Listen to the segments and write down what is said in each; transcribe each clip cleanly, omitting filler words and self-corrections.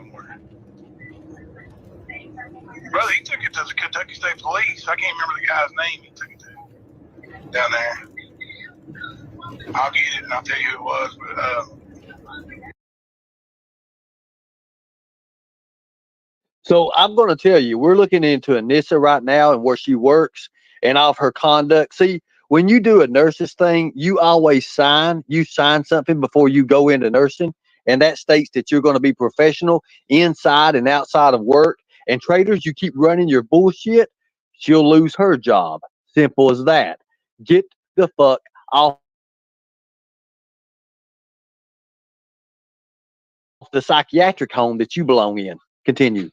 no more. Brother, he took it to the Kentucky State Police. I can't remember the guy's name he took it to down there. I'll get it and I'll tell you who it was. But So I'm going to tell you, we're looking into Anissa right now and where she works and off her conduct. See, when you do a nurse's thing, you always sign. You sign something before you go into nursing, and that states that you're going to be professional inside and outside of work. And traders, you keep running your bullshit, she'll lose her job. Simple as that. Get the fuck off the psychiatric home that you belong in. Continue.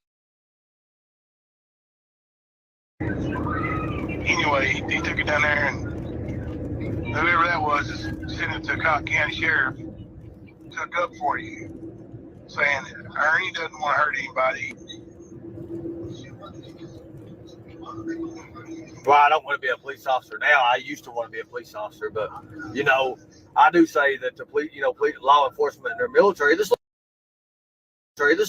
Anyway, he took it down there, and whoever that was is sending it to the Cobb County Sheriff to hook up for you, saying that Ernie doesn't want to hurt anybody. Well, I don't want to be a police officer now. I used to want to be a police officer, but you know, I do say that the police, law enforcement and their military, this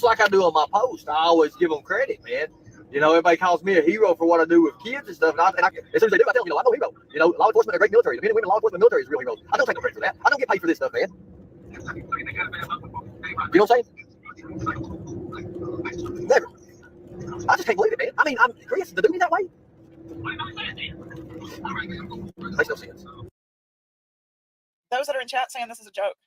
like I do on my post. I always give them credit, man. Everybody calls me a hero for what I do with kids and stuff. And as soon as they do, I tell them, I'm no hero. Law enforcement are great military. The men and women, law enforcement military is real heroes. I don't take no credit for that. I don't get paid for this stuff, man. You know what I'm saying? Never. I just can't believe it, man. I mean, Chris, to do me that way? Makes no sense. Those that are in chat saying this is a joke.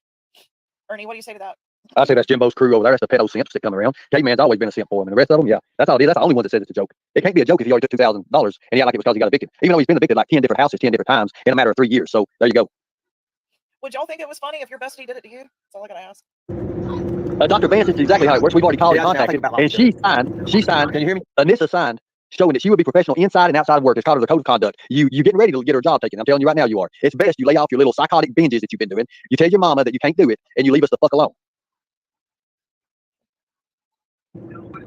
Ernie, what do you say to that? I say that's Jimbo's crew over there. That's the pedo simps that come around. K-Man's always been a simp for him. And the rest of them, yeah. That's all it is. That's the only one that says it's a joke. It can't be a joke if he already took $2,000 and he act like it was because he got evicted. Even though he's been evicted like 10 different houses 10 different times in a matter of 3 years. So there you go. Would y'all think it was funny if your bestie did it to you? That's all I gotta ask. Dr. Vance, it's exactly how it works. We've already called and contacted. And she signed, can you hear me? Anissa signed, showing that she would be professional inside and outside of work. It's called her code of conduct. You getting ready to get her job taken. I'm telling you right now you are. It's best you lay off your little psychotic binges that you've been doing. You tell your mama that you can't do it and you leave us the fuck alone.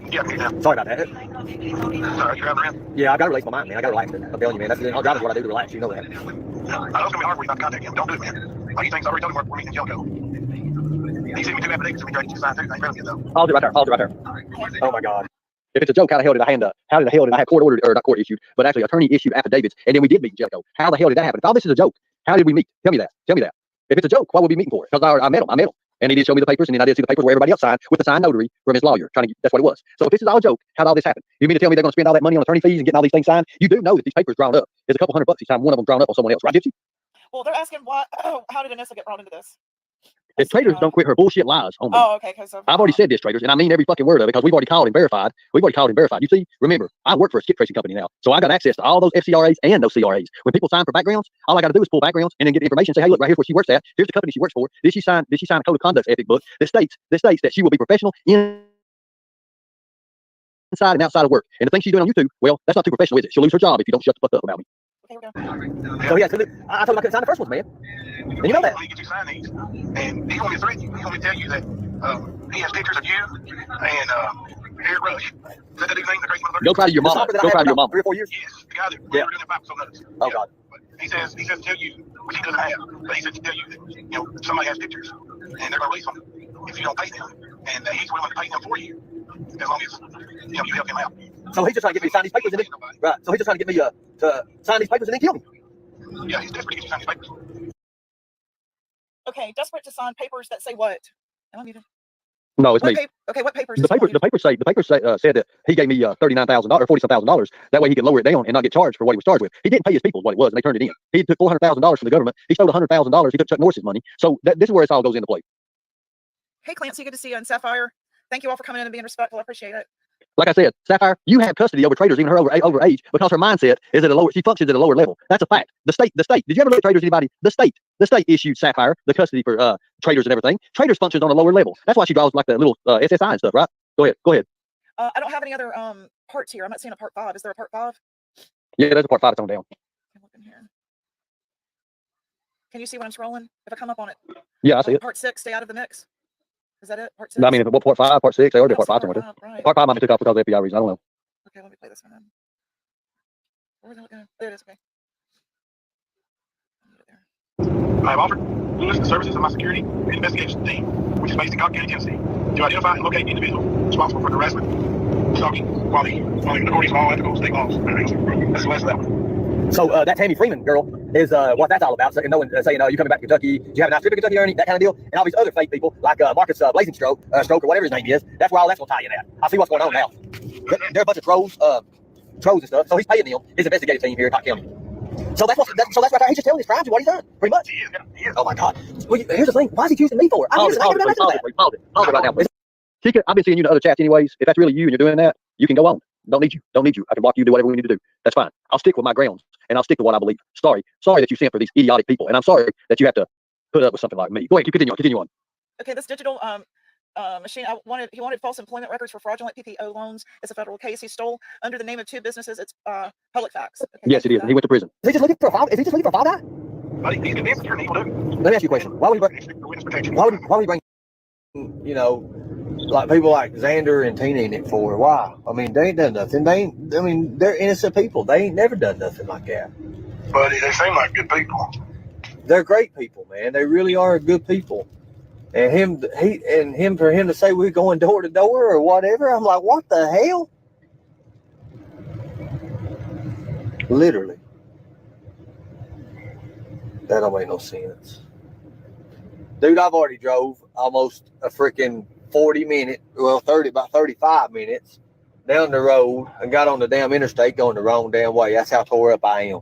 Yeah, Sorry about that. Sorry, you're out around. Yeah, I got to relax my mind, man. I got to relax. I'm telling you, man. All driving is what I do to relax. You know that. I know it's going to be hard for you not to contact him. Don't do it, man. Like, he thinks I already told him we're meeting in Jellicoe. He sent me 2 affidavits for me to sign too. I ain't ready yet, though. Pause it right there. Oh, my God. If it's a joke, how the hell did I have court ordered, or not court issued, but actually attorney issued affidavits, and then we did meet in Jellicoe? How the hell did that happen? If all this is a joke, how did we meet? Tell me that. If it's a joke, what would we be meeting for? Because I met him. And he did show me the papers, and then I did see the papers where everybody else signed with the signed notary from his lawyer. That's what it was. So if this is all a joke, how did all this happen? You mean to tell me they're going to spend all that money on attorney fees and getting all these things signed? You do know that these papers drawn up. There's a couple $100 each time one of them drawn up on someone else, right, Gypsy? Well, they're asking how did Anissa get brought into this? If traders don't quit her bullshit lies on me. Oh, okay. I've already said this, traders, and I mean every fucking word of it because we've already called and verified. You see, remember, I work for a skip tracing company now, so I got access to all those FCRAs and those CRAs. When people sign for backgrounds, all I got to do is pull backgrounds and then get the information. And say, hey, look, right here's where she works at. Here's the company she works for. Did she sign a code of conduct ethic book that states that she will be professional inside and outside of work? And the thing she's doing on YouTube, well, that's not too professional, is it? She'll lose her job if you don't shut the fuck up about me. So yeah, I told him I couldn't sign the first ones, man. And you know that. He get you sign these, and he's going to threaten you. He's going to tell you that he has pictures of you and Eric Rush. Is that the dude's name? The crazy motherfucker? Go cry to your mama. Go cry to your mama. 3 or 4 years. Yes, the guy that we were doing the pipe so nuts. Oh God. But he says to tell you, which he doesn't have, but he said to tell you that somebody has pictures, and they're going to release them if you don't pay them, and he's willing to pay them for you as long as you help him out. So he's just trying to get me to sign these papers, and then, right? So he's just trying to get me to sign these papers and then kill me. Yeah, he's desperate to get you to sign these papers. Okay, desperate to sign papers that say what? Am I muted? No, it's me. Okay, what papers? The papers said that he gave me $39,000 or $47,000. That way he could lower it down and not get charged for what he was charged with. He didn't pay his people what it was, and they turned it in. He took $400,000 from the government. He stole $100,000. He took Chuck Norris's money. So this is where it all goes into play. Hey, Clancy, good to see you. And Sapphire, thank you all for coming in and being respectful. I appreciate it. Like I said, Sapphire, you have custody over traders, even her over age, because her mindset is at a lower. She functions at a lower level. That's a fact. The state. Did you ever look at traders? Anybody? The state issued Sapphire the custody for traders and everything. Traders functions on a lower level. That's why she draws like the little SSI and stuff, right? Go ahead. I don't have any other parts here. I'm not seeing a part 5. Is there a part 5? Yeah, there's a part 5 that's on down. I'm looking here. Can you see when I'm scrolling? If I come up on it. Yeah, I see it. Part 6, stay out of the mix. Is that it? Part 6? No, I mean, what part 5, part 6, they already did part 5 somewhere. Right. Part 5 might be took off because of FBI reasons. I don't know. Okay, let me play this one then. Where's that going? There it is. Okay. I have offered the services of my security and investigation team, which is based in Cobb County, Tennessee, to identify and locate the individual responsible for harassment, stalking, while the authorities of all ethical state laws. That's the last of that one. So that Tammy Freeman girl is what that's all about. So, no one saying, you coming back to Kentucky? Did you have a nice trip to Kentucky, Ernie? That kind of deal. And all these other fake people like Marcus Blazing Stroke or whatever his name is. That's where all that's going to tie in at. I see what's going on now. They're a bunch of trolls and stuff. So he's paying them, his investigative team here in Cobb County. So that's right there. He's just telling his crimes and what he's done, pretty much. He is. Oh my God. Well, here's the thing. Why is he accusing me for it? Pause it right now. Chica, I've been seeing you in the other chats anyways. If that's really you and you're doing that, you can go on. Don't need you. I can block you, do whatever we need to do. That's fine. I'll stick with my grounds and I'll stick to what I believe. Sorry that you sent for these idiotic people, and I'm sorry that you have to put up with something like me. Go ahead, continue on. Okay, this digital machine. He wanted false employment records for fraudulent PPO loans. It's a federal case. He stole under the name of two businesses. It's public facts. Okay, yes, it is. He went to prison. Is he just looking for a file? Is he just looking for a file guy? But he's convinced you're an evil dude. Let me ask you a question. Why would he bring, like people like Xander and Tina in it for? Why? I mean, they ain't done nothing. They're innocent people. They ain't never done nothing like that. But they seem like good people. They're great people, man. They really are good people. And for him to say we're going door to door or whatever, I'm like, what the hell? Literally. That don't make no sense. Dude, I've already drove almost a freaking about 35 minutes down the road and got on the damn interstate going the wrong damn way. That's how tore up I am.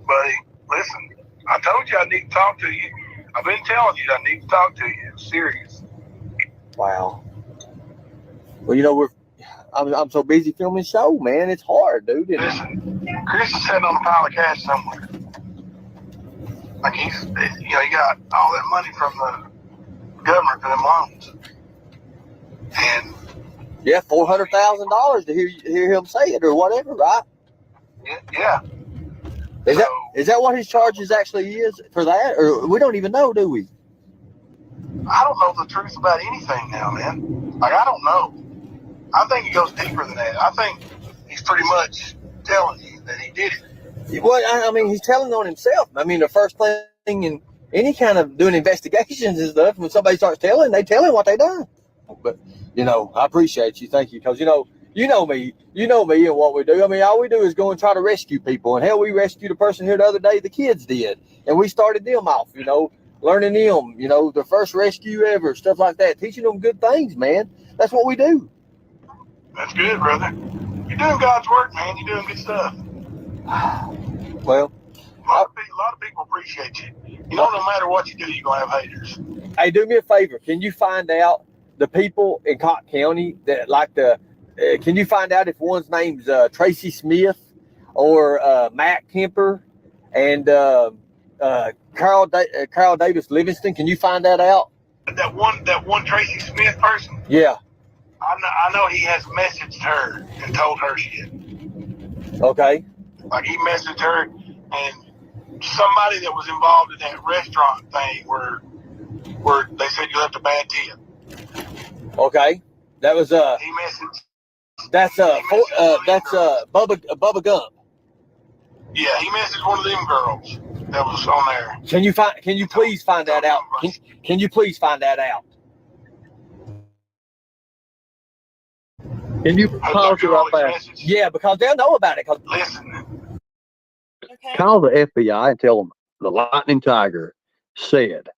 Buddy, listen, I told you I need to talk to you. I've been telling you I need to talk to you. It's serious. Wow. Well, I'm so busy filming show, man. It's hard, dude. Listen, Chris is sitting on a pile of cash somewhere. Like he got all that money from the government for them loans. And yeah, $400,000 to hear him say it or whatever, right? Yeah. Is that what his charges actually is for that? Or we don't even know, do we? I don't know the truth about anything now, man. Like, I don't know. I think it goes deeper than that. I think he's pretty much telling you that he did it. Well, I mean, he's telling on himself. I mean, the first thing in any kind of doing investigations and stuff, when somebody starts telling, they tell him what they done. But, I appreciate you. Thank you. Because, you know me and what we do. I mean, all we do is go and try to rescue people. And hell, we rescued a person here the other day, the kids did. And we started them off, learning them, the first rescue ever, stuff like that, teaching them good things, man. That's what we do. That's good, brother. You're doing God's work, man. You're doing good stuff. Well, a lot of people appreciate you. No matter what you do, you're going to have haters. Hey, do me a favor. Can you find out the people in Cobb County that like can you find out if one's name's Tracy Smith or Matt Kemper and Carl Davis Livingston? Can you find that out? That one Tracy Smith person? Yeah. I know he has messaged her and told her shit. Okay. Like he messaged her and somebody that was involved in that restaurant thing where they said you left a bad tip. Okay. That was he messaged. That's Bubba Gump. Yeah, he messaged one of them girls that was on there. Can you please find that out? Can you please find that out? Can you pause it right there? Yeah, because they'll know about it. Listen. Okay. Call the FBI and tell them the Lightning Tiger said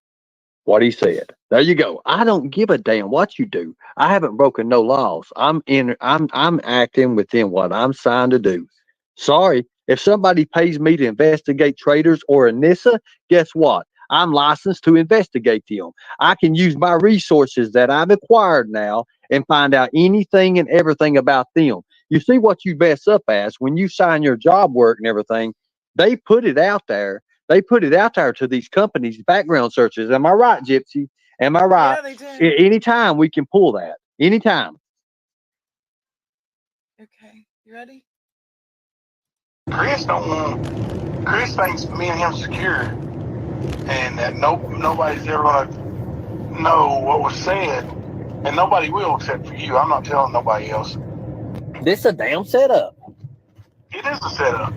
what he said. There you go. I don't give a damn what you do. I haven't broken no laws. I'm acting within what I'm signed to do. Sorry, if somebody pays me to investigate traders or Anissa, guess what? I'm licensed to investigate them. I can use my resources that I've acquired now and find out anything and everything about them. You see what you mess up as when you sign your job work and everything, they put it out there. They put it out there to these companies, background searches. Am I right, Gypsy? Am I right? Yeah, they do. Anytime we can pull that. Anytime. Okay, you ready? Chris thinks me and him secure, and that nobody's ever gonna know what was said, and nobody will except for you. I'm not telling nobody else. This is a damn setup. It is a setup.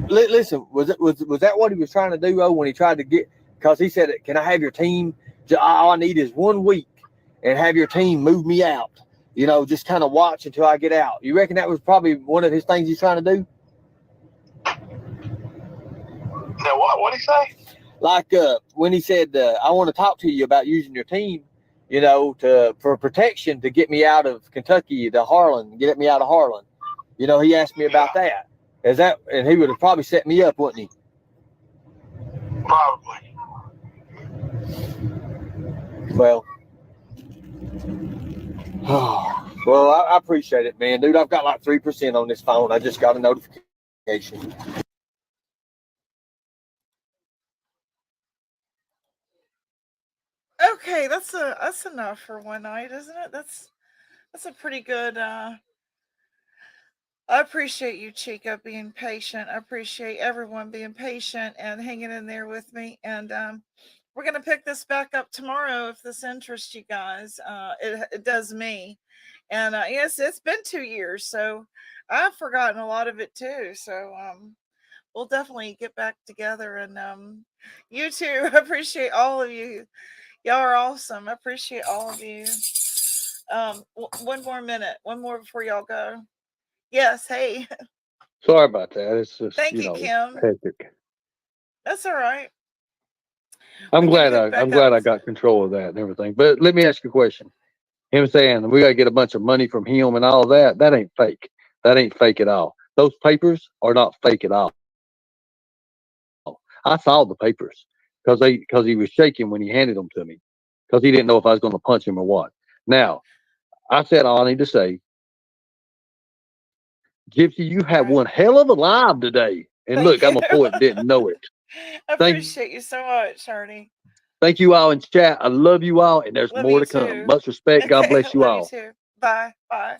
Listen, was that what he was trying to do when he tried to get? Because he said, "Can I have your team All I need is 1 week and have your team move me out. You know, just kind of watch until I get out. You reckon that was probably one of his things he's trying to do? Now, what did he say? Like when he said, I want to talk to you about using your team, you know, for protection to get me out of Kentucky to Harlan, get me out of Harlan. You know, he asked me about that. Is that, and he would have probably set me up, wouldn't he? Probably. Well, well, I appreciate it, man. Dude, I've got like 3% on this phone. I just got a notification. Okay, that's enough for one night, isn't it? That's a pretty good. I appreciate you, Chica, being patient. I appreciate everyone being patient and hanging in there with me. And we're gonna pick this back up tomorrow if this interests you guys. It does me. And yes, it's been 2 years, so I've forgotten a lot of it too. So we'll definitely get back together. And you too. I appreciate all of you. Y'all are awesome. I appreciate all of you. One more minute. One more before y'all go. Yes. Hey. Sorry about that. It's just, Thank you you, know, Kim. hectic. That's all right. I'm We can glad hook back I'm glad up. I got control of that and everything. But let me ask you a question. Him saying we got to get a bunch of money from him and all that, that ain't fake. That ain't fake at all. Those papers are not fake at all. I saw the papers because he was shaking when he handed them to me because he didn't know if I was going to punch him or what. Now, I said all I need to say, Gypsy, you All had right. one hell of a live today. And Thank look, you. I'm a poet, didn't know it. I Thank appreciate you so much, Ernie. thank you all in chat. I love you all, and there's Love more you to come. too. Much respect. God Okay. bless you Love you all. too. Bye. Bye.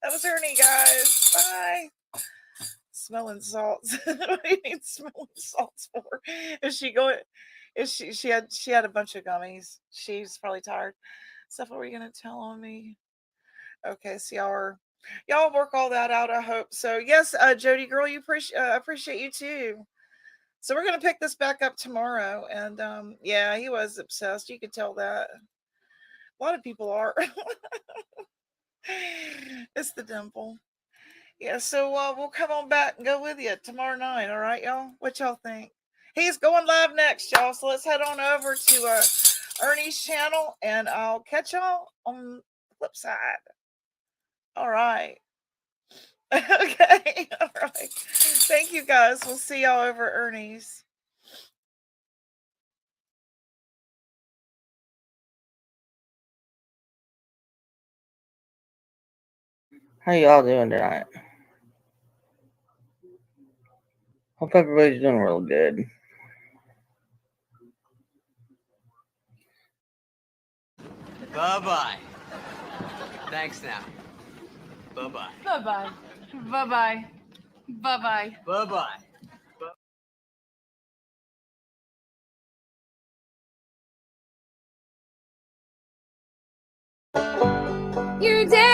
That was Ernie, guys. Bye. Smelling salts. What do you need smelling salts for? Is she going? Is she had a bunch of gummies. She's probably tired. Stuff, what were you gonna tell on me? Okay, so y'all work all that out. I hope so. Yes, Jody girl, you appreciate you too. So we're gonna pick this back up tomorrow, and yeah, he was obsessed. You could tell that. A lot of people are. It's the dimple. Yeah, so we'll come on back and go with you tomorrow night. All right, y'all. What y'all think? He's going live next, y'all. So let's head on over to Ernie's channel, and I'll catch y'all on the flip side. All right. Okay. All right. Thank you, guys. We'll see y'all over Ernie's. How y'all doing tonight? Hope everybody's doing real good. Bye-bye. Thanks now. Bye-bye. Bye-bye. Bye-bye. Bye-bye. Bye-bye. You're dead.